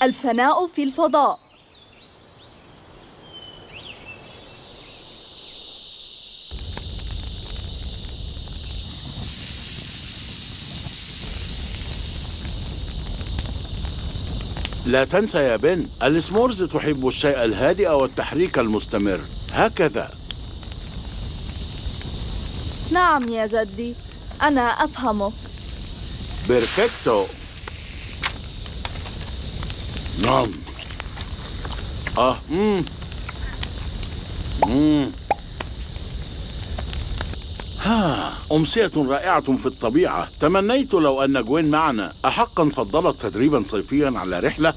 الفناء في الفضاء. لا تنسى يا بن، السمورز تحب الشيء الهادئ والتحريك المستمر، هكذا. نعم يا جدي، أنا أفهمك. بيرفكتو. نعم. أمسية رائعة في الطبيعة. تمنيت لو أن جوين معنا. أحقا فضلت تدريبا صيفيا على رحلة؟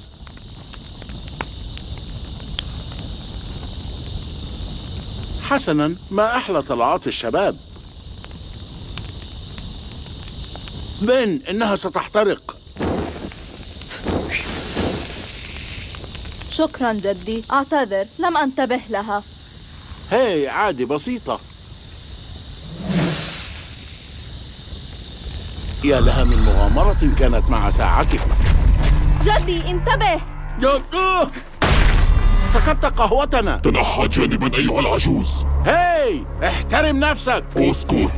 حسنا، ما أحلى طلعات الشباب. بن، إنها ستحترق. شكرا جدي، أعتذر، لم أنتبه لها. هاي عادي بسيطة. يا لها من مغامرة كانت مع ساعتك. جدي انتبه. سكبت قهوتنا. تنحى جانبا أيها العجوز. هاي، احترم نفسك. اسكت.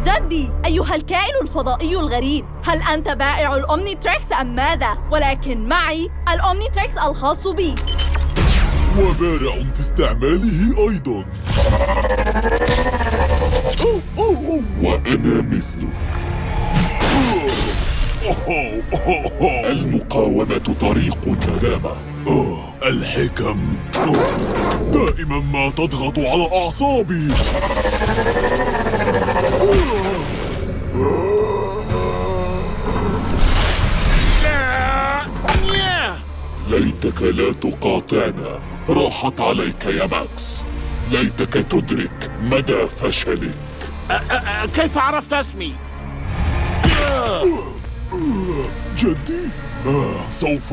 جدي، أيها الكائن الفضائي الغريب، هل أنت بائع الأومنيتريكس أم ماذا؟ ولكن معي الأومنيتريكس الخاص بي، وبارع في استعماله أيضا. وأنا مثله. المقاومة طريق الندامة. الحكم دائما ما تضغط على أعصابي. ليتك لا تقاطعنا، راحت عليك يا ماكس. ليتك تدرك مدى فشلك. كيف عرفت اسمي؟ جدي؟ سوف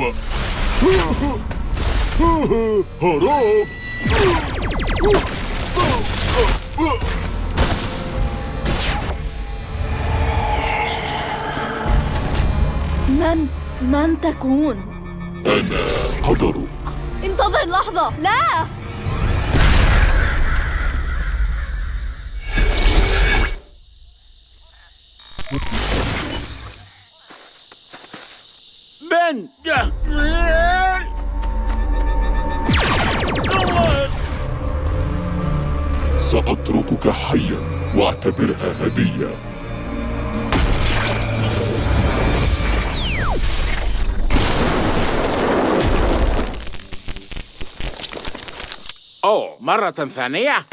هرب. من تكون؟ أنا قدرك. انتظر لحظة، لا! بن، سأتركك حيا واعتبرها هدية. أوه، مرة ثانية؟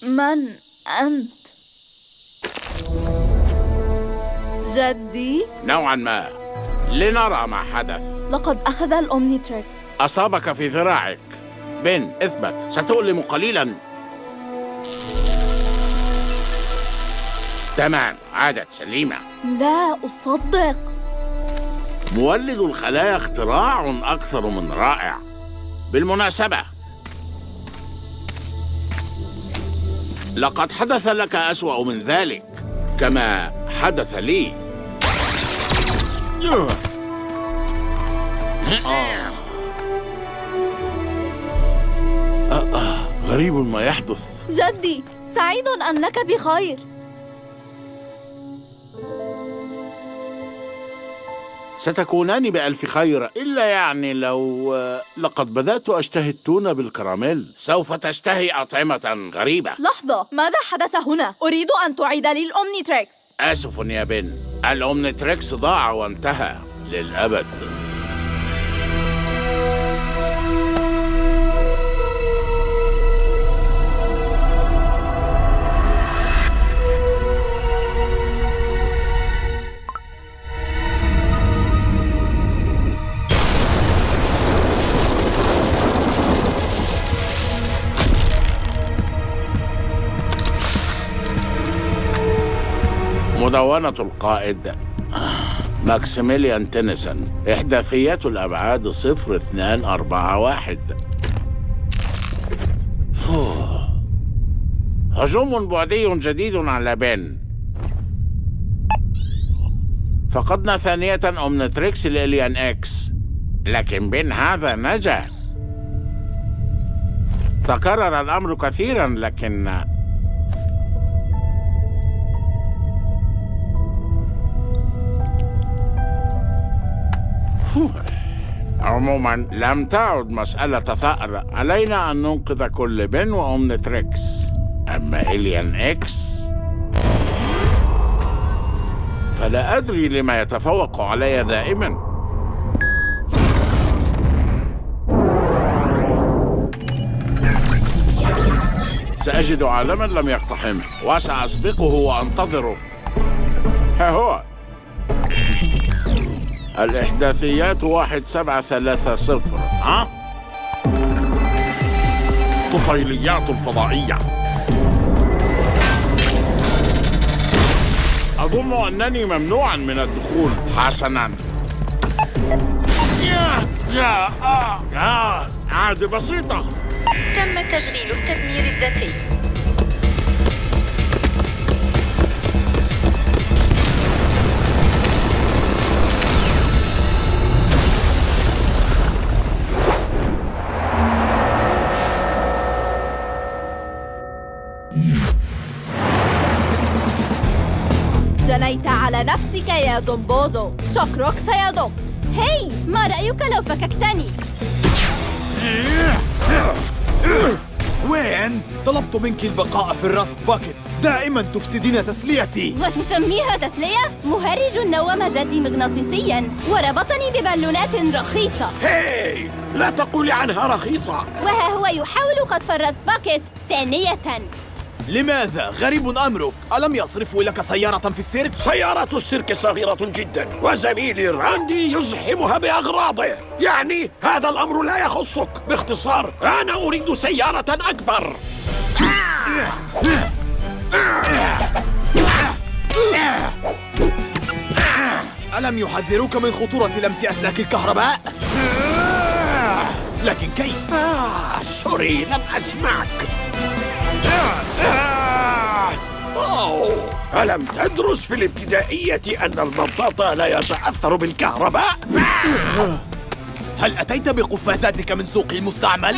من أنت؟ جدي؟ نوعا ما. لنرى ما حدث. لقد أخذ الأومنيتريكس. أصابك في ذراعك. بن، اثبت، ستؤلم قليلا. تمام، عادت سليمة. لا أصدق. مولد الخلايا اختراع أكثر من رائع. بالمناسبة، لقد حدث لك أسوأ من ذلك، كما حدث لي. غريب ما يحدث. جدي، سعيد أنك بخير. ستكونان بألف خير، إلا يعني لو لقد بدأت أشتهي التونة بالكراميل. سوف تشتهي أطعمة غريبة. لحظة، ماذا حدث هنا؟ أريد أن تعيد لي الأومنيتريكس. آسف يا بن، الأومنيتريكس ضاع وانتهى للأبد. مدونة القائد ماكسيميليان تينيسون، إحداثيات الأبعاد 0241. هجوم بعدي جديد على بن. فقدنا ثانية أومنتريكس لإليان إكس، لكن بن هذا نجا. تكرر الأمر كثيراً، لكن عموماً لم تعد مسألة ثأر. علينا أن ننقذ كل بن وأومنتريكس. أما إليان إكس فلا أدري لما يتفوق علي دائماً. سأجد عالماً لم يقتحمه وسأسبقه وأنتظره. ها هو الإحداثيات 1730. ها؟ طفيليات فضائية. أظن أنني ممنوعاً من الدخول. حسناً. عادة بسيطة. تم تشغيل التدمير الذاتي. جنيت على نفسك يا زومبوزو. شكرك سيدق. هاي، ما رأيك لو فككتني؟ وين؟ طلبت منك البقاء في الراست باكيت. دائما تفسدين تسليتي. وتسميها تسلية؟ مهرج نوم جدي مغناطيسيا وربطني ببالونات رخيصة. هاي، لا تقولي عنها رخيصة. وها هو يحاول خطف الراست باكيت ثانية. لماذا؟ غريب أمرك. ألم يصرفوا لك سيارة في السيرك؟ سيارة السيرك صغيرة جدا، وزميلي راندي يزحمها بأغراضه. يعني هذا الأمر لا يخصك. باختصار، أنا أريد سيارة أكبر. ألم يحذروك من خطورة لمس أسلاك الكهرباء؟ لكن كيف؟ سوري، لم أسمعك. أوه، ألم تدرس في الابتدائية أن المطاط لا يتأثر بالكهرباء؟ هل أتيت بقفازاتك من سوق المستعمل؟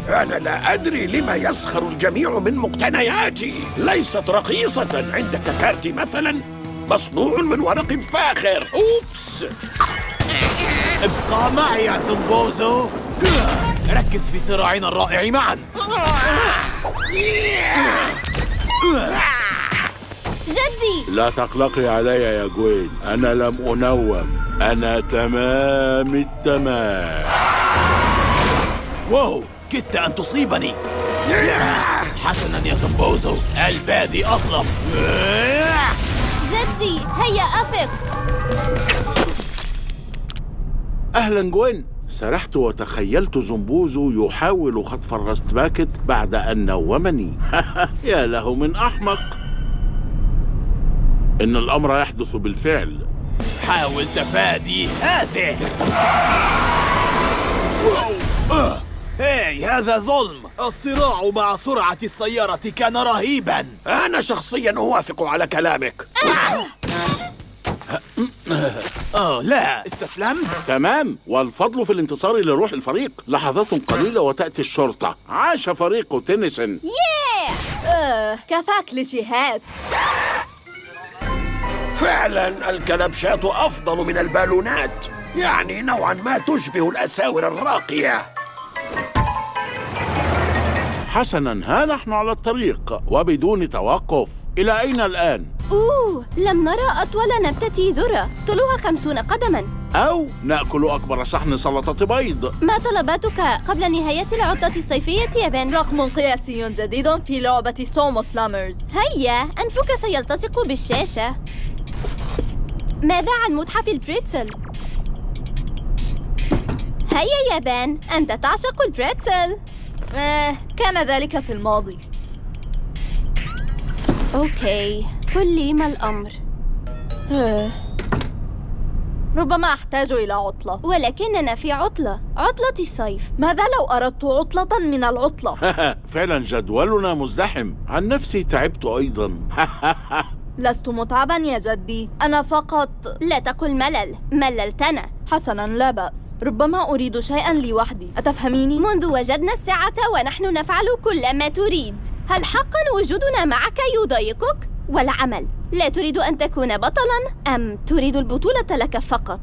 أنا لا أدري لما يسخر الجميع من مقتنياتي. ليست رخيصة. عندك كارتي مثلا مصنوع من ورق فاخر. أوبس. ابقى معي يا زومبوزو. ركز في صراعنا الرائع معا. جدي، لا تقلقي علي يا جوين، أنا لم أنوم. أنا تمام التمام. واو، كدت أن تصيبني. حسناً يا زومبوزو، البادي أطلب. جدي، هيا أفق. أهلاً جوين. سرحت وتخيلت زومبوزو يحاول خطف الراست باكيت بعد أن نومني. يا له من أحمق. إن الأمر يحدث بالفعل. حاول تفادي هذه. هاي، هذا ظلم. الصراع مع سرعة السيارة كان رهيباً. أنا شخصياً أوافق على كلامك. لا، استسلمت. تمام، والفضل في الانتصار لروح الفريق. لحظات قليلة وتأتي الشرطة. عاش فريق تينيسن. كفاك كليشيهات. فعلاً الكلبشات أفضل من البالونات. يعني نوعاً ما تشبه الأساور الراقية. حسناً، ها نحن على الطريق وبدون توقف. إلى أين الآن؟ لم نرى أطول نبتة ذرة طولها 50 قدماً. أو نأكل أكبر صحن سلطة بيض. ما طلباتك قبل نهاية العطلة الصيفية يا بن؟ رقم قياسي جديد في لعبة سومو سلامرز. هيا، أنفك سيلتصق بالشاشة. ماذا عن متحف البريتزل؟ هيا يا بن، أنت تعشق البريتزل. كان ذلك في الماضي. أوكي، قل لي ما الأمر؟ ربما أحتاج إلى عطلة. ولكننا في عطلة الصيف. ماذا لو أردت عطلة من العطلة؟ فعلا جدولنا مزدحم. عن نفسي تعبت أيضا. لست متعبا يا جدي، أنا فقط... لا تقل ملل، مللتنا. حسناً، لا بأس، ربما أريد شيئاً لوحدي، أتفهميني؟ منذ وجدنا الساعة ونحن نفعل كل ما تريد. هل حقاً وجودنا معك يضايقك؟ والعمل، لا تريد أن تكون بطلاً أم تريد البطولة لك فقط؟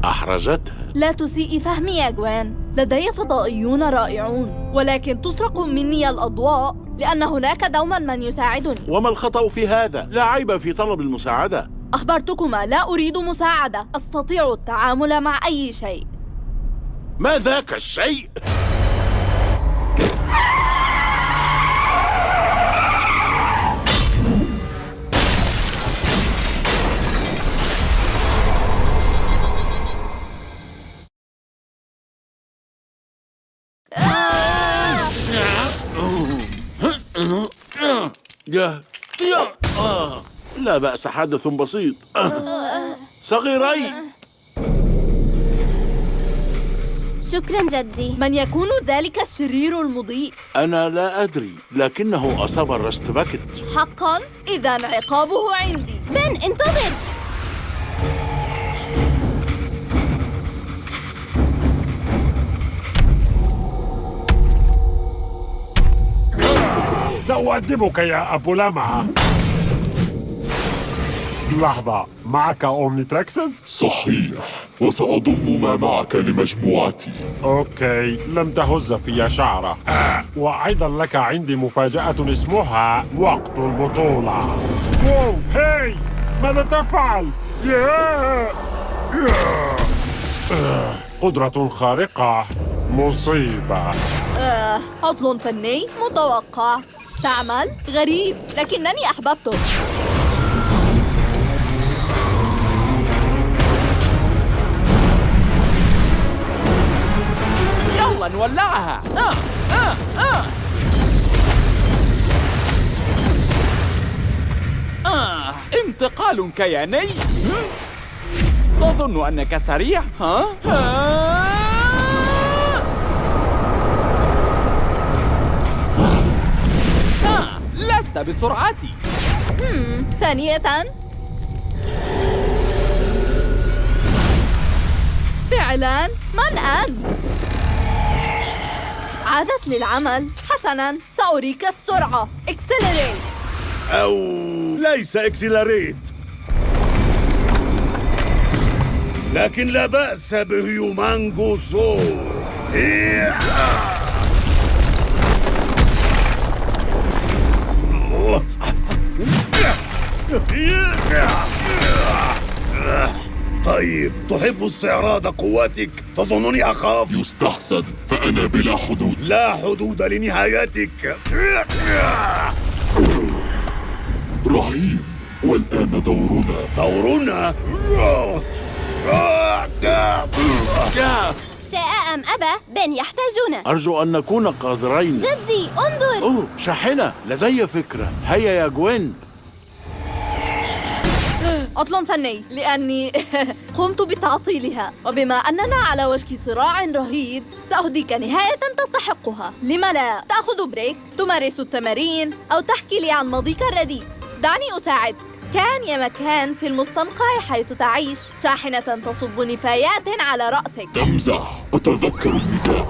أحرجتها. لا تسيئي فهمي يا جوان، لدي فضائيون رائعون، ولكن تسرق مني الأضواء لأن هناك دوماً من يساعدني. وما الخطأ في هذا؟ لا عيب في طلب المساعدة. أخبرتكما لا أريد مساعدة، أستطيع التعامل مع أي شيء. ما ذاك الشيء؟ لا بأس، حدث بسيط. صغيري. شكراً جدي. من يكون ذلك الشرير المضيء؟ أنا لا أدري، لكنه أصاب الرست باكت. حقاً؟ إذن عقابه عندي. بن، انتظر! سأؤدبك يا أبو لمعة. لحظة، معك أومنيتريكسز؟ صحيح، وسأضم ما معك لمجموعتي. أوكي، لم تهز في شعرة. وأيضا لك عندي مفاجأة اسمها وقت البطولة. واو، هاي، ماذا تفعل؟ قدرة خارقة، مصيبة. عطل فني متوقع. تعمل غريب، لكنني أحببته. يلا نولعها. انتقال كياني. تظن أنك سريع؟ لست بسرعتي. ثانية. فعلاً، من أنت؟ عادت للعمل. حسناً، سأريك السرعة. اكسلريت. أو ليس إكسلريت، لكن لا بأس بهيومانجو سو. طيب، تحب استعراض قوتك؟ تظنني أخاف؟ يستحسن، فأنا بلا حدود. لا حدود لنهايتك. رهيب، والآن دورنا. شاء أم أبى، بن يحتاجون. أرجو أن نكون قادرين. جدي، انظر. أوه، شاحنة، لدي فكرة. هيا يا جوين. عطل فني، لأني قمت بتعطيلها، وبما أننا على وشك صراع رهيب سأهديك نهاية تستحقها. لم لا تأخذ بريك، تمارس التمارين، أو تحكي لي عن ماضيك الرديء؟ دعني أساعدك. كان يا مكان في المستنقع حيث تعيش شاحنة تصب نفايات على رأسك. تمزح، أتذكر المزاح.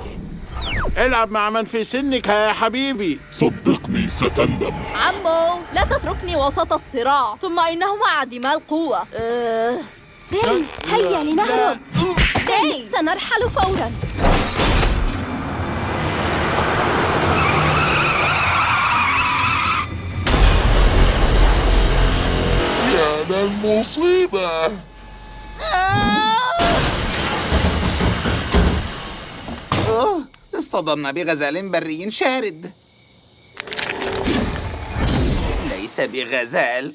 العب مع من في سنك يا حبيبي. صدقني ستندم. عمو، لا تتركني وسط الصراع، ثم إنهما عديما القوة. بن، هيا لنهرب. بن، سنرحل فوراً. يا للمصيبة. اصطدمنا بغزال بري شارد. ليس بغزال،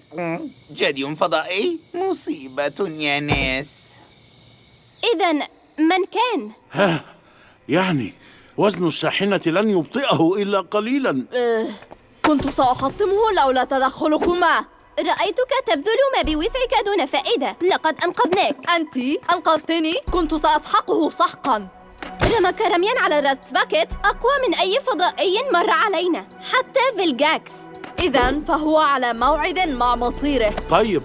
جدي فضائي. مصيبة يا ناس. إذن من كان؟ يعني وزن الشاحنة لن يبطئه إلا قليلاً. كنت سأحطمه لولا تدخلكما. رأيتك تبذل ما بوسعك دون فائدة. لقد أنقذناك. أنت أنقذتني. كنت سأسحقه سحقاً. رمى رمياً على راست باكيت أقوى من أي فضائي مر علينا، حتى فيلجاكس. إذن فهو على موعد مع مصيره. طيب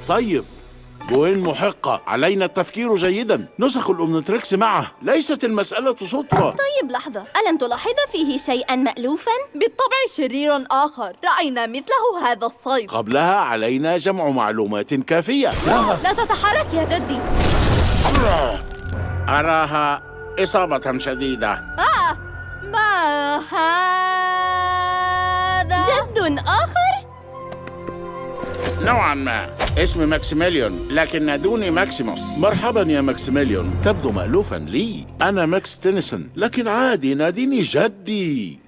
جوين محقة، علينا التفكير جيدا. نسخ الأومنتريكس معه، ليست المسألة صدفة. طيب لحظة، ألم تلاحظ فيه شيئاً مألوفاً؟ بالطبع شرير آخر، رأينا مثله هذا الصيف. قبلها علينا جمع معلومات كافية. لا تتحرك يا جدي. أراها إصابة شديدة. ما هذا؟ جد آخر؟ نوعا ما. اسمي ماكسيميليون، لكن نادوني ماكسيموس. مرحبا يا ماكسيميليون، تبدو مألوفا لي. أنا ماكس تينيسون، لكن عادي ناديني جدي.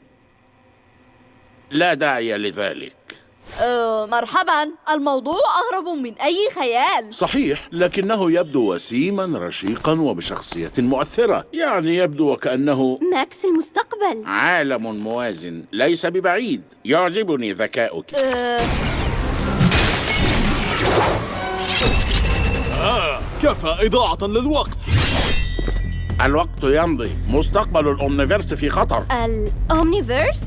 لا داعي لذلك. مرحبا، الموضوع أغرب من أي خيال. صحيح، لكنه يبدو وسيما رشيقا وبشخصية مؤثرة. يعني يبدو وكأنه ماكس المستقبل. عالم موازن ليس ببعيد. يعجبني ذكاؤك. كفى إضاعة للوقت. الوقت يمضي، مستقبل الأومنيفيرس في خطر. الأومنيفيرس؟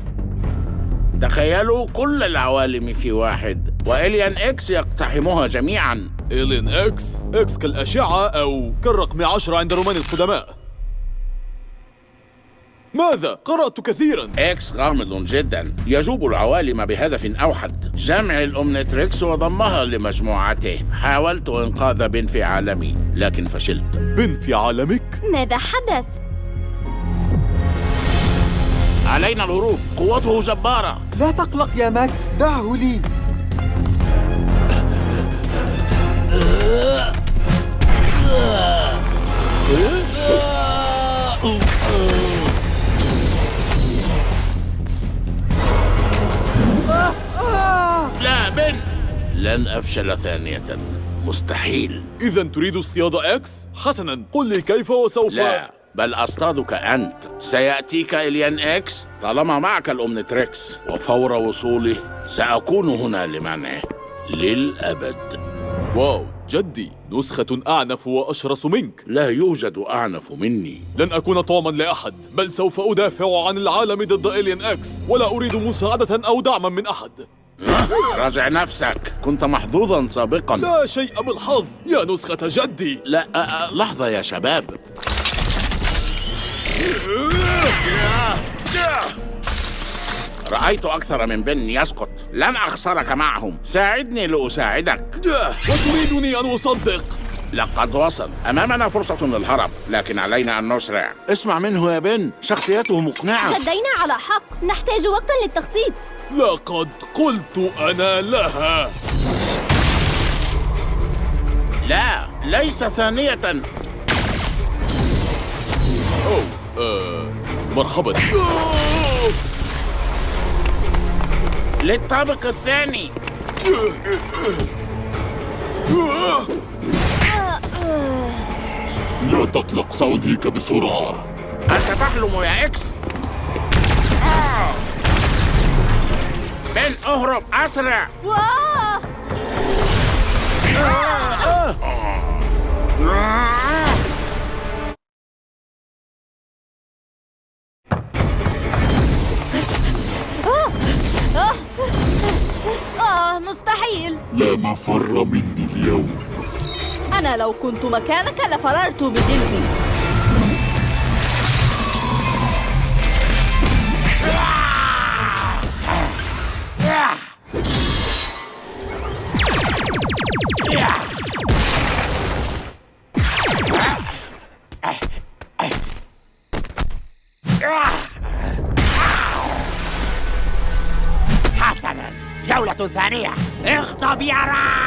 تخيلوا كل العوالم في واحد، وإليان إكس يقتحمها جميعاً. إلين إكس كالأشعة أو كالرقم 10 عند الرومان القدماء. ماذا؟ قرأت كثيراً. إكس غامض جداً، يجوب العوالم بهدف أوحد: جمع الأومنتريكس وضمها لمجموعته. حاولت إنقاذ بن في عالمي، لكن فشلت. بن في عالمك؟ ماذا حدث؟ علينا الهروب، قوته جبارة. لا تقلق يا ماكس، دعه لي. لا بن، لن أفشل ثانية، مستحيل. إذن تريد اصطياد إكس؟ حسناً، قل لي كيف وسوف... لا، بل أصطادك أنت. سيأتيك إليان إكس طالما معك الأومنتريكس، وفور وصوله سأكون هنا لمنعه للأبد. واو، جدي، نسخة أعنف وأشرس منك. لا يوجد أعنف مني. لن أكون طعما لأحد، بل سوف أدافع عن العالم ضد إليان إكس، ولا أريد مساعدة أو دعما من أحد. راجع نفسك، كنت محظوظا سابقا. لا شيء بالحظ يا نسخة جدي. لا لحظة يا شباب. رأيت أكثر من بن يسقط. لن أخسرك معهم، ساعدني لأساعدك. وتريدني أن أصدق؟ لقد وصل. أمامنا فرصة للهرب، لكن علينا أن نسرع. اسمع منه يا بن، شخصيته مقنعة. جدينا على حق، نحتاج وقتا للتخطيط. لقد قلت أنا لها. لا، ليس ثانية. مرحبا. للطابق الثاني. لا تقلق، سأنهيك بسرعة. أنت تحلم يا إكس. بن اهرب أسرع. مستحيل. لا مفر مني اليوم. أنا لو كنت مكانك لفررت بجلدي. حسناً، جولة ثانية. اغضب يا راس.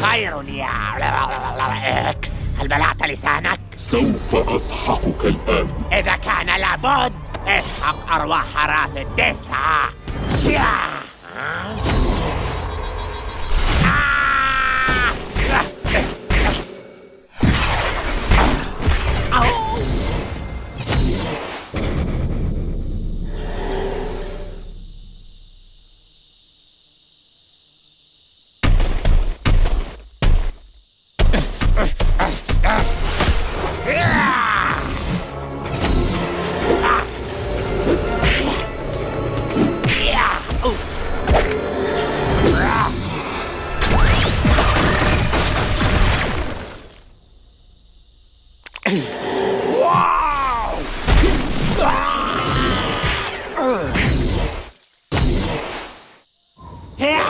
خير يا إكس، هل بلعت لسانك؟ سوف أسحقك الآن. إذا كان لابد، اسحق أرواح راث التسعة. أوكي،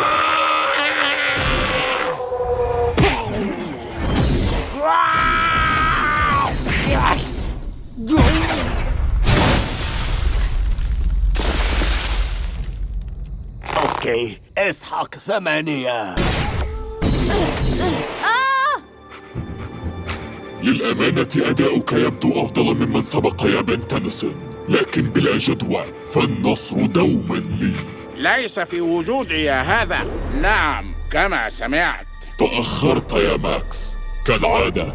اسحق 8. للأمانة أداؤك يبدو أفضل ممن سبق يا بن تنسن، لكن بلا جدوى، فالنصر دوما لي. ليس في وجودي يا هذا. نعم، كما سمعت. تأخرت يا ماكس كالعادة.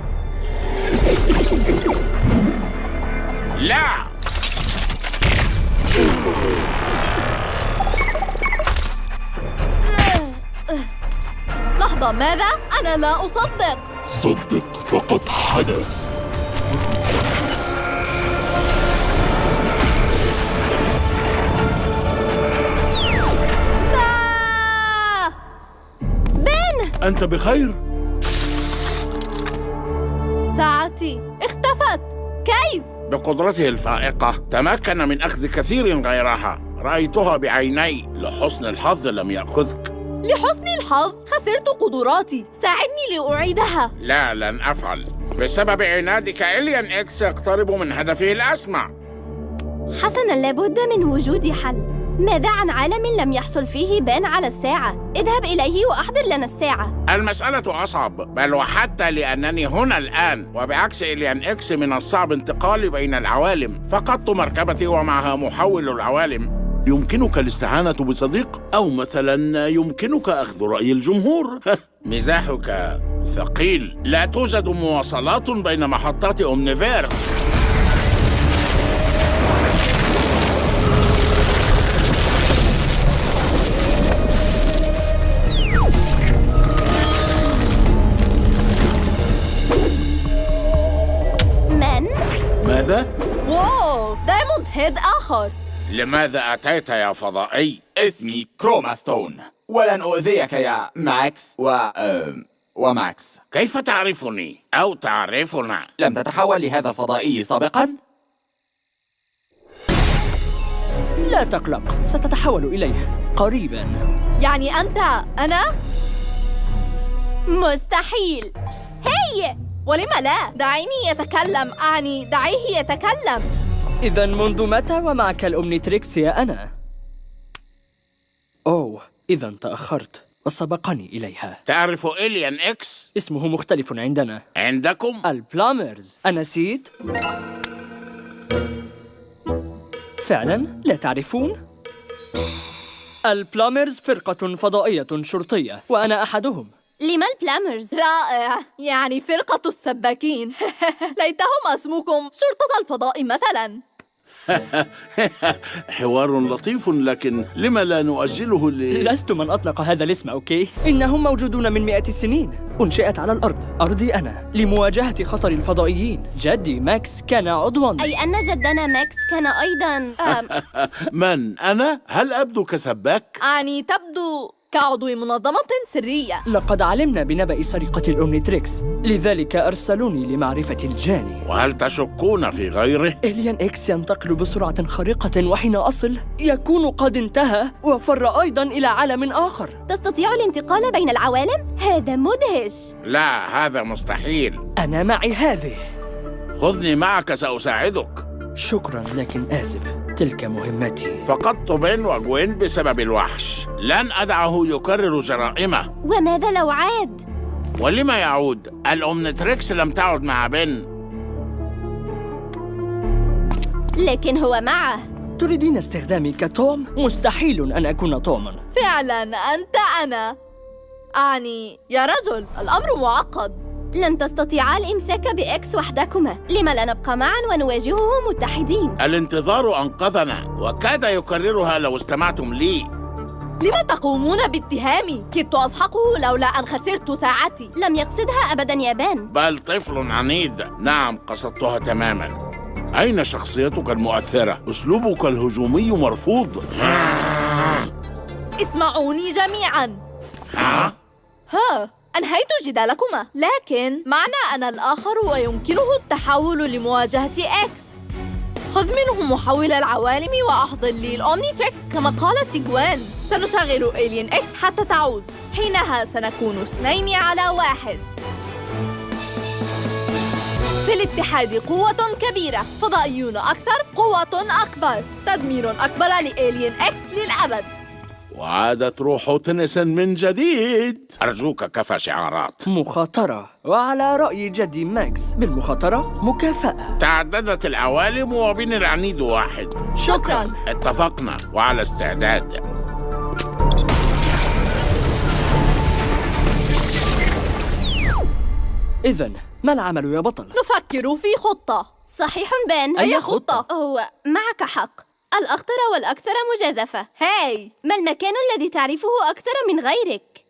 لا. لحظة، ماذا؟ أنا لا أصدق. صدق، فقد حدث. لا! بن! أنت بخير؟ ساعتي اختفت. كيف؟ بقدرته الفائقة تمكن من أخذ كثير غيرها. رأيتها بعيني. لحسن الحظ لم يأخذك. لحسن الحظ خسرت قدراتي. ساعدني لأعيدها. لا، لن أفعل. بسبب عنادك إليان إكس يقترب من هدفه الأسمى. حسناً، لابد من وجود حل. ماذا عن عالم لم يحصل فيه بان على الساعة؟ اذهب إليه وأحضر لنا الساعة. المسألة أصعب، بل وحتى لأنني هنا الآن، وبعكس إليان إكس من الصعب انتقالي بين العوالم. فقدت مركبتي ومعها محول العوالم. يمكنك الاستعانة بصديق؟ أو مثلاً يمكنك أخذ رأي الجمهور؟ مزاحك ثقيل. لا توجد مواصلات بين محطات أومنيفيرس. من؟ ماذا؟ واو، دايموند هيد آخر. لماذا أتيت يا فضائي؟ اسمي كروما ستون، ولن أؤذيك يا ماكس وماكس. كيف تعرفني؟ أو تعرفنا؟ لم تتحول لهذا الفضائي سابقا؟ لا تقلق، ستتحول إليه قريبا. يعني أنت أنا؟ مستحيل. هي، ولم لا؟ دعيني يتكلم. دعيه يتكلم. إذا منذ متى ومعك الأومنيتريكس يا أنا؟ أوه، إذا تأخرت وسبقني إليها. تعرف إليان إكس؟ اسمه مختلف عندنا. عندكم؟ البلامرز. أنسيت؟ فعلا لا تعرفون؟ البلامرز فرقة فضائية شرطية وأنا أحدهم. لما البلامرز؟ رائع، يعني فرقة السباكين. ليتهم اسمكم شرطة الفضاء مثلا. حوار لطيف، لكن لما لا نؤجله لست من أطلق هذا الاسم، أوكي؟ إنهم موجودون من 100 سنين. أنشئت على الأرض، أرضي أنا، لمواجهة خطر الفضائيين. جدي ماكس كان عضواً. أي أن جدنا ماكس كان أيضاً من أنا؟ هل أبدو كسباك؟ تبدو كعضو منظمة سرية. لقد علمنا بنبأ سرقة الأومنيتريكس، لذلك أرسلوني لمعرفة الجاني. وهل تشكون في غيره؟ إليان إكس ينتقل بسرعة خارقة، وحين أصل يكون قد انتهى وفر أيضاً إلى عالم آخر. تستطيع الانتقال بين العوالم؟ هذا مدهش. لا، هذا مستحيل. أنا معي هذه. خذني معك، سأساعدك. شكراً، لكن آسف، تلك مهمتي. فقدت بن وجوين بسبب الوحش. لن أدعه يكرر جرائمه. وماذا لو عاد؟ ولما يعود؟ الأومنيتريكس لم تعد مع بن. لكن هو معه. تريدين استخدامي كتوم؟ مستحيل أن أكون توما. فعلاً أنت أنا. يا رجل، الأمر معقد. لن تستطيعا الإمساك بإكس وحدكما. لما لا نبقى معاً ونواجهه متحدين؟ الانتظار أنقذنا، وكاد يكررها لو استمعتم لي. لما تقومون باتهامي؟ كدت أسحقه لولا أن خسرت ساعتي. لم يقصدها أبداً يا بان. بل طفل عنيد. نعم، قصدتها تماماً. أين شخصيتك المؤثرة؟ أسلوبك الهجومي مرفوض. اسمعوني جميعاً. أنهيت جدالكما، لكن معنا أنا الآخر ويمكنه التحول لمواجهة إكس. خذ منه محول العوالم وأحضر لي الأومنيتريكس كما قالت جوين. سنشغل إيلين إكس حتى تعود. حينها سنكون 2-1. في الاتحاد قوة كبيرة، فضائيون أكثر، قوة أكبر، تدمير أكبر لإيلين إكس للأبد. وعادت روح تنسن من جديد. أرجوك كفى شعارات. مخاطرة، وعلى رأي جدي ماكس بالمخاطرة مكافأة. تعددت العوالم وبين العنيد واحد. شكراً. اتفقنا وعلى استعداد. إذن ما العمل يا بطل؟ نفكر في خطة. صحيح بن، أي خطة؟ هو معك حق، الأخطر والأكثر مجازفة. هاي، ما المكان الذي تعرفه أكثر من غيرك؟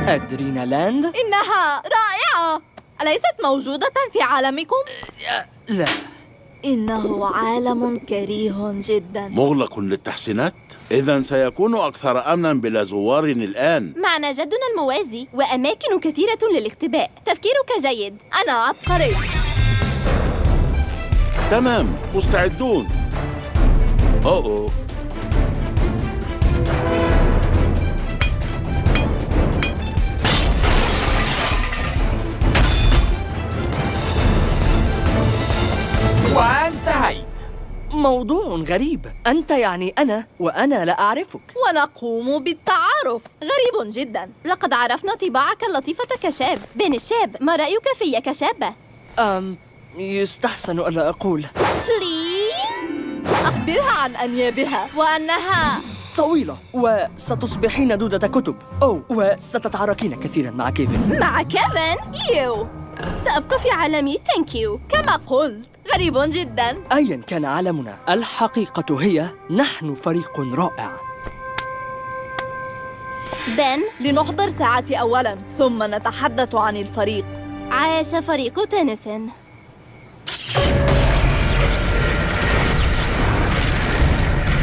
أدرينالاند؟ إنها رائعة. أليست موجودة في عالمكم؟ لا. إنه عالم كريه جداً. مغلق للتحسينات؟ إذن سيكون أكثر أمناً بلا زوار الآن. معنا جدنا الموازي وأماكن كثيرة للاختباء. تفكيرك جيد، أنا عبقري. تمام، مستعدون. أوه. وانتهيت. موضوع غريب، أنت يعني أنا وأنا لا أعرفك. ونقوم بالتعارف. غريب جدا، لقد عرفنا طباعك اللطيفة كشاب. بين الشاب، ما رأيك في كشابة؟ يستحسن ألا أقول. بليز أخبرها عن أنيابها وأنها طويلة، وستصبحين دودة كتب. وستتعاركين كثيرا مع كيفن. مع كيفن؟ يو، سأبقى في عالمي. ثانك يو. كما قلت، غريب جدا. أيا كان عالمنا، الحقيقة هي نحن فريق رائع. بن، لنحضر ساعتي أولا ثم نتحدث عن الفريق. عاش فريق تنسن.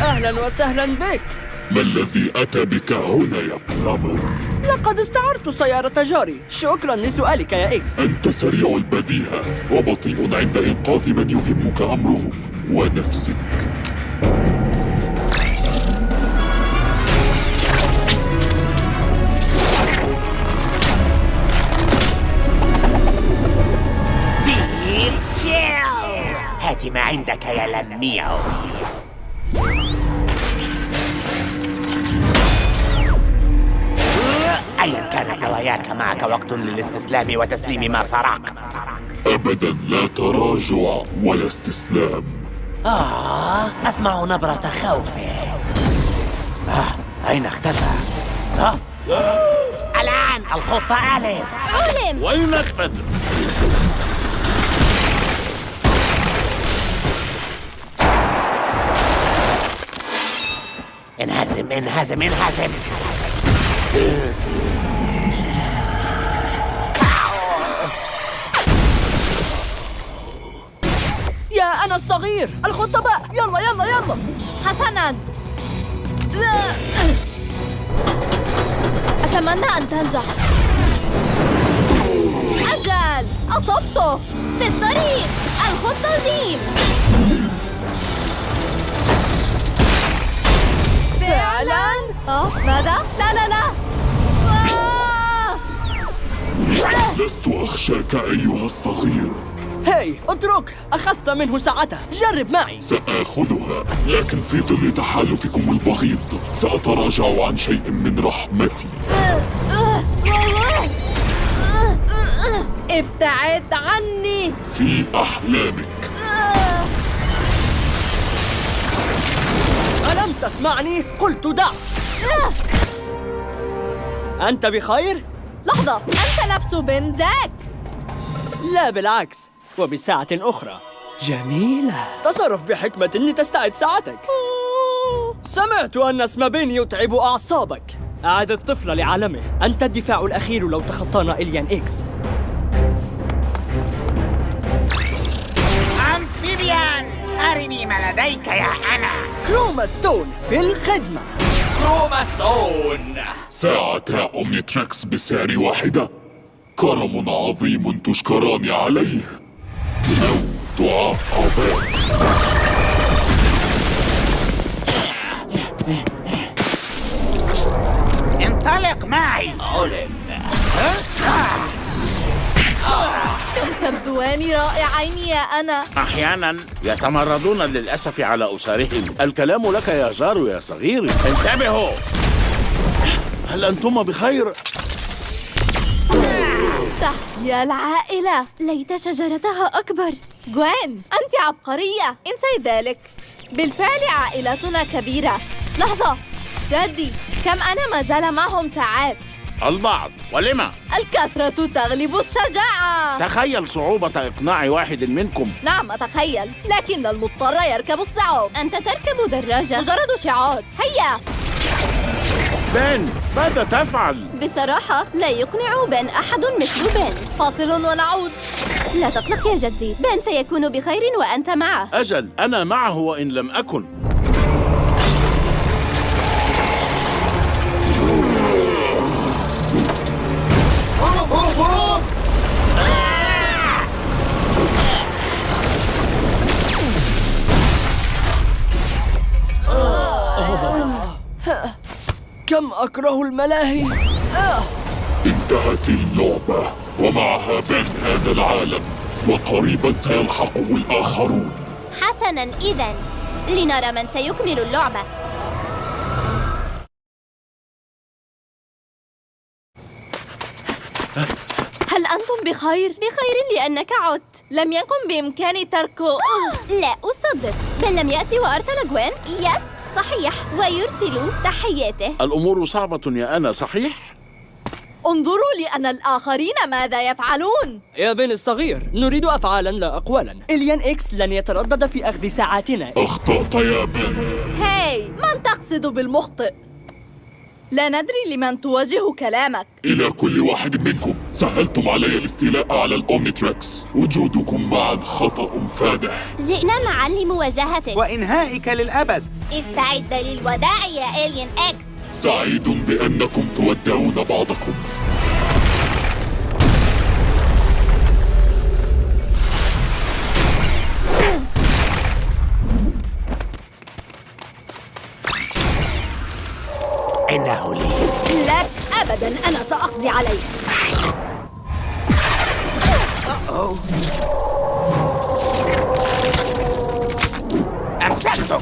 أهلا وسهلا بك. ما الذي أتى بك هنا يا بلامر؟ لقد استعرت سيارة جاري. شكرا لسؤالك يا إكس. أنت سريع البديهة وبطيء عند إنقاذ من يهمك أمرهم ونفسك. هات ما عندك يا لميعو. أيا كانت نواياك، معك وقت للاستسلام وتسليم ما سرقت. أبدا لا تراجع ولا استسلام. أسمع نبرة خوفه. أين اختفى؟ الآن الخطة ألف. علم. وينفذ. انهزم انهزم انهزم. يا أنا الصغير، الخطة بقى. يلا يلا يلا. حسناً. أتمنى أن تنجح. أجل، أصبته. في الطريق. الخطة جيم. فعلاً؟ ماذا؟ لا لا لا. لست أخشاك أيها الصغير. هاي، اترك. أخذت منه ساعته. جرب معي. سآخذها، لكن في ظل تحالفكم البغيض سأتراجع عن شيء من رحمتي. ابتعد عني. في أحلامك. ألم تسمعني؟ قلت دع. أنت بخير؟ لحظة، أنت نفس بن ذاك. لا بالعكس، وبساعة أخرى. جميلة. تصرف بحكمة لتستعد ساعتك. سمعت أن اسم بن يتعب أعصابك. أعد الطفل لعالمه. أنت الدفاع الأخير لو تخطانا إليان إكس. أمفيبيان، أرني ما لديك يا أنا. كروما ستون في الخدمة. كروما ستون. ساعة أومنيتريكس بسعر واحدة، كرم عظيم تشكران عليه أو تعاقبان. انطلق معي. تبدوان رائعين يا أنا. أحيانا يتمردون للأسف على أسرهم. الكلام لك يا جارو يا صغيري، انتبهوا. هل أنتم بخير؟ تحيا العائلة، ليت شجرتها أكبر. جوين، أنت عبقرية، انسي ذلك. بالفعل عائلتنا كبيرة. لحظة، جدي، كم أنا ما زال معهم ساعات؟ البعض، ولما؟ الكثرة تغلب الشجاعة. تخيل صعوبة إقناع واحد منكم. نعم أتخيل، لكن المضطر يركب الصعاب. أنت تركب دراجة، مجرد شعار. هيا بن، ماذا تفعل؟ بصراحة لا يقنع بن أحد مثل بن. فاصل ونعود. لا تقلق يا جدي، بن سيكون بخير وأنت معه. أجل، أنا معه وإن لم أكن. هروب هروب هروب. كم أكره الملاهي. انتهت اللعبة ومعها بن هذا العالم، وقريبا سيلحقه الآخرون. حسناً، إذن لنرى من سيكمل اللعبة. هل أنتم بخير؟ بخير لأنك عدت. لم يكن بإمكاني تركه. لا أصدق، بل لم يأتي وأرسل جوين؟ يس صحيح، ويرسل تحياته. الأمور صعبة يا أنا، صحيح؟ انظروا لأن الآخرين ماذا يفعلون. يا بن الصغير، نريد أفعالا لا أقوالا. إليان إكس لن يتردد في أخذ ساعاتنا. أخطأت يا بن. هاي، من تقصد بالمخطئ؟ لا ندري لمن توجه كلامك. إلى كل واحد منكم، سهلتم علي الاستيلاء على الأومنيتريكس. وجودكم معا خطأ فادح. جئنا معا لمواجهتك وإنهائك للأبد. استعد للوداع يا إليان إكس. سعيد بأنكم تودعون بعضكم. إنه لي. لك أبداً، أنا سأقضي عليك. أمسكتك.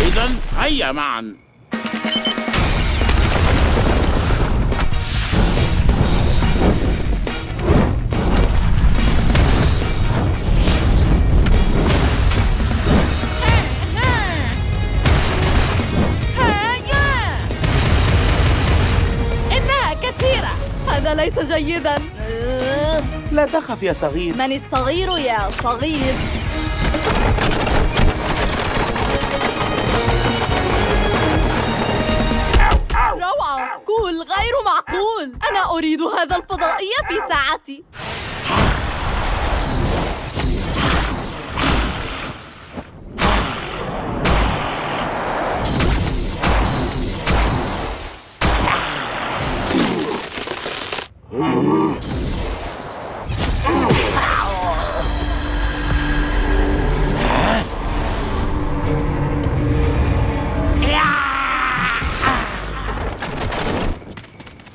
إذن هيا معا. إنها كثيرة. هذا ليس جيداً. لا تخف يا صغير. من الصغير يا صغير؟ روعة، كول غير معقول. أنا أريد هذا الفضائي في ساعتي.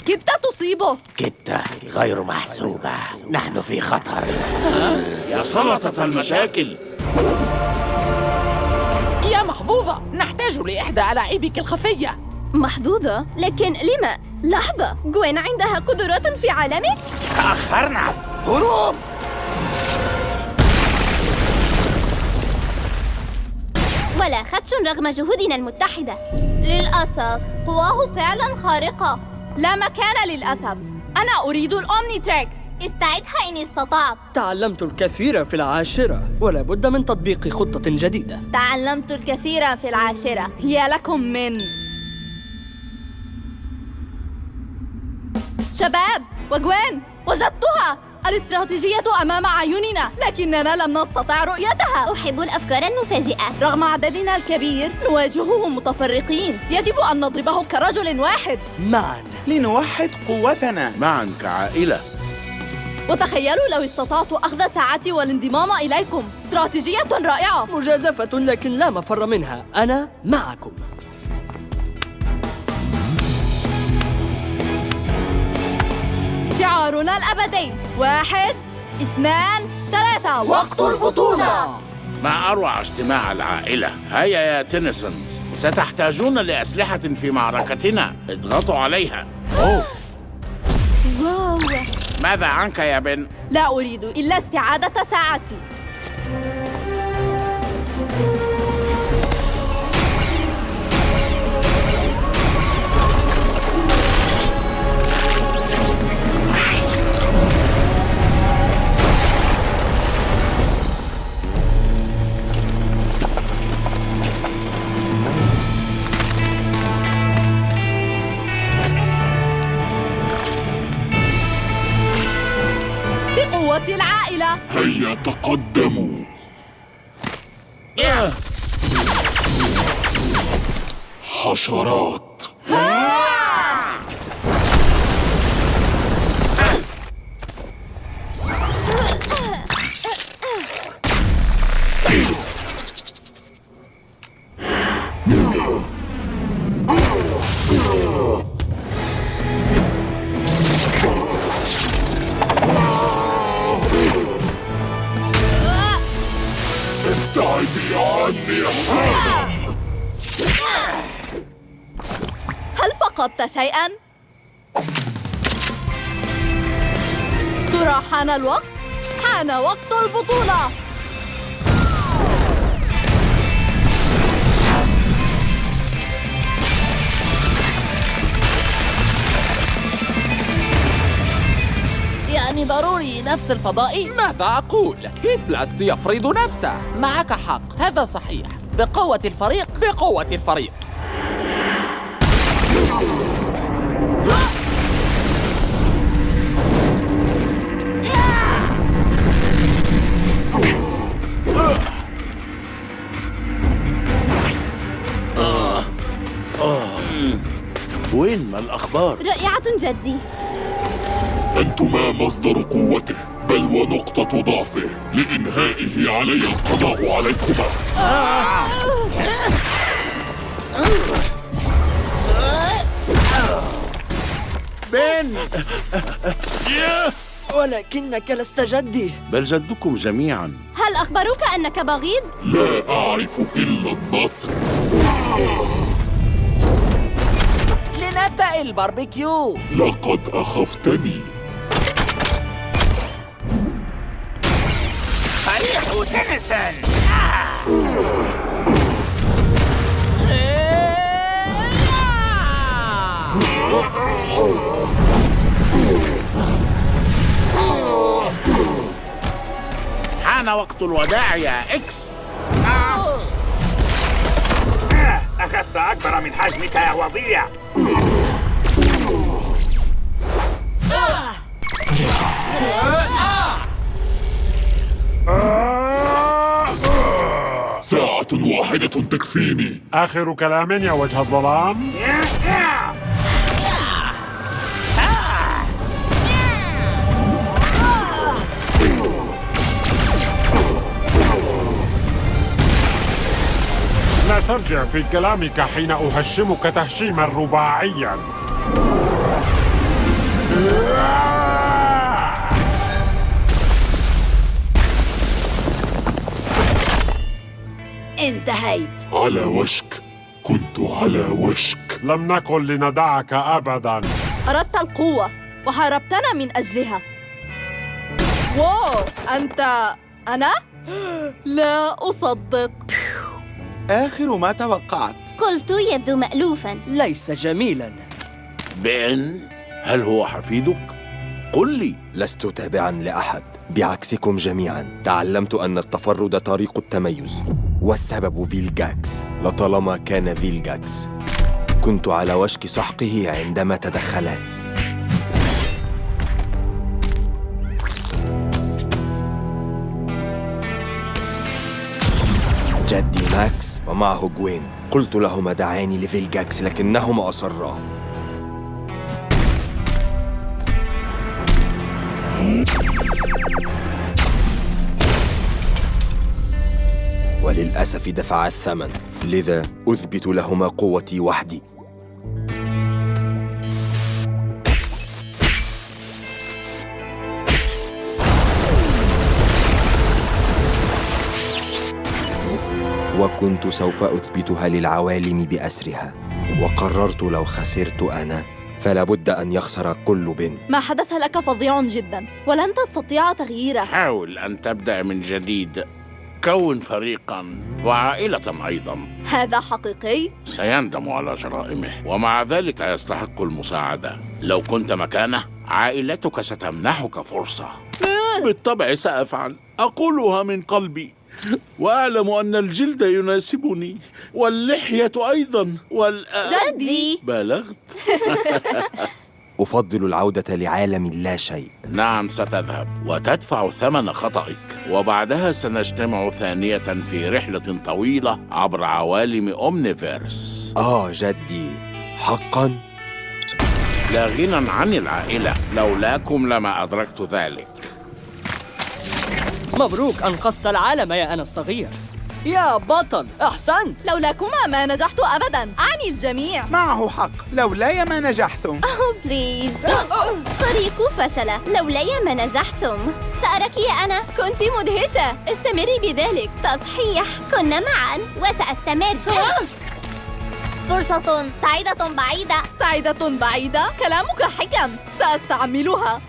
كدت تصيبه. كدة غير محسوبة، نحن في خطر. يا سلطة المشاكل. يا محظوظة، نحتاج لإحدى ألاعيبك الخفية. محظوظة؟ لكن لما؟ لحظة، جوين عندها قدرات في عالمك؟ تأخرنا. هروب. ولا خدش رغم جهودنا المتحدة. للأسف قواه فعلا خارقة. لا مكان للأسف. أنا أريد الأومنيتريكس. استعدها إن استطعت. تعلمت الكثير في العاشرة، ولا بد من تطبيق خطة جديدة. تعلمت الكثير في العاشرة. يا لكم من شباب وجوين، وجدتها. الاستراتيجية أمام أعيننا، لكننا لم نستطع رؤيتها. أحب الأفكار المفاجئة. رغم عددنا الكبير نواجههم متفرقين، يجب أن نضربه كرجل واحد معا لنوحد قوتنا معا كعائلة. وتخيلوا لو استطعت أخذ ساعتي والانضمام إليكم. استراتيجية رائعة. مجازفة لكن لا مفر منها، أنا معكم. شعارنا الأبدي 1 2 3 وقت البطولة. ما أروع اجتماع العائلة. هيا يا تينيسونز، ستحتاجون لأسلحة في معركتنا، اضغطوا عليها. أوه. واو. ماذا عنك يا بن؟ لا أريد إلا استعادة ساعتي. بقوة العائلة. هيا تقدموا. حشرات. ابتعدي عني. هل فقدت شيئاً؟ ترى حان الوقت؟ حان وقت البطولة. يعني ضروري نفس الفضائي؟ ماذا أقول؟ هيت بلاست يفرض نفسه. معك حق، هذا صحيح. بقوة الفريق. بقوة الفريق. وين ما الأخبار؟ رائعة جدي. أنتما مصدر قوته، بل ونقطة ضعفه. لإنهائه علي القضاء عليكما. بن. ولكنك لست جدي. بل جدكم جميعا. هل أخبروك أنك بغيض؟ لا أعرف إلا النصر. لنبدأ الباربيكيو. لقد أخفتني. فريق تنسن. حان وقت الوداع يا إكس. أخذت أكبر من حجمك يا وضيع. ساعة واحدة تكفيني. آخر كلام يا وجه الظلام. لا ترجع في كلامك حين أهشمك تهشيما رباعيا. انتهيت. على وشك، كنت على وشك. لم نكن لندعك أبدا. أردت القوة وهربتنا من أجلها. واو، أنا؟ لا أصدق. آخر ما توقعت. قلت يبدو مألوفاً. ليس جميلاً. بن، هل هو حفيدك؟ قل لي. لست تابعاً لأحد، بعكسكم جميعاً. تعلمت أن التفرد طريق التميز، والسبب فيلجاكس. لطالما كان فيلجاكس، كنت على وشك سحقه عندما تدخلان. جدي ماكس ومعه جوين. قلت لهما دعاني لفيلجاكس لكنهما أصرا. وللأسف دفعا الثمن، لذا أثبت لهما قوتي وحدي. وكنت سوف أثبتها للعوالم بأسرها، وقررت لو خسرت أنا فلا بد أن يخسر كل بن. ما حدث لك فظيع جدا ولن تستطيع تغييره. حاول أن تبدأ من جديد. كون فريقاً وعائلة أيضاً. هذا حقيقي؟ سيندم على جرائمه ومع ذلك يستحق المساعدة. لو كنت مكانه عائلتك ستمنحك فرصة. بالطبع سأفعل، أقولها من قلبي، وأعلم أن الجلد يناسبني واللحية أيضاً جدي بلغت. أفضل العودة لعالم لا شيء. نعم ستذهب وتدفع ثمن خطئك، وبعدها سنجتمع ثانية في رحلة طويلة عبر عوالم أومنيفيرس. جدي، حقاً؟ لا غنى عن العائلة، لولاكم لما أدركت ذلك. مبروك، أنقذت العالم يا أنا الصغير. يا بطل، أحسنت. لولاكما ما نجحت أبداً، أعني الجميع. معه حق، لولاي ما نجحتم. بليز. فريق فشل، لولاي ما نجحتم. سأراك يا أنا. كنت مدهشة، استمري بذلك. تصحيح، كنا معاً وسأستمر. فرصة سعيدة بعيدة. سعيدة بعيدة؟ كلامك حكم، سأستعملها.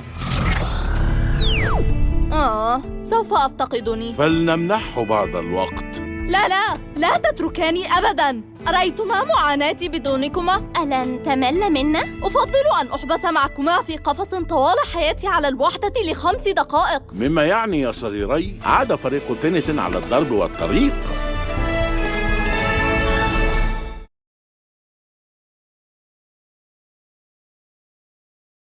سوف أفتقدني. فلنمنحه بعض الوقت. لا تتركاني أبداً. أرأيتما معاناتي بدونكما؟ ألن تمل منا؟ أفضل أن أحبس معكما في قفص طوال حياتي على الوحدة ل5 دقائق. مما يعني يا صغيري عاد فريق تنس على الضرب والطريق.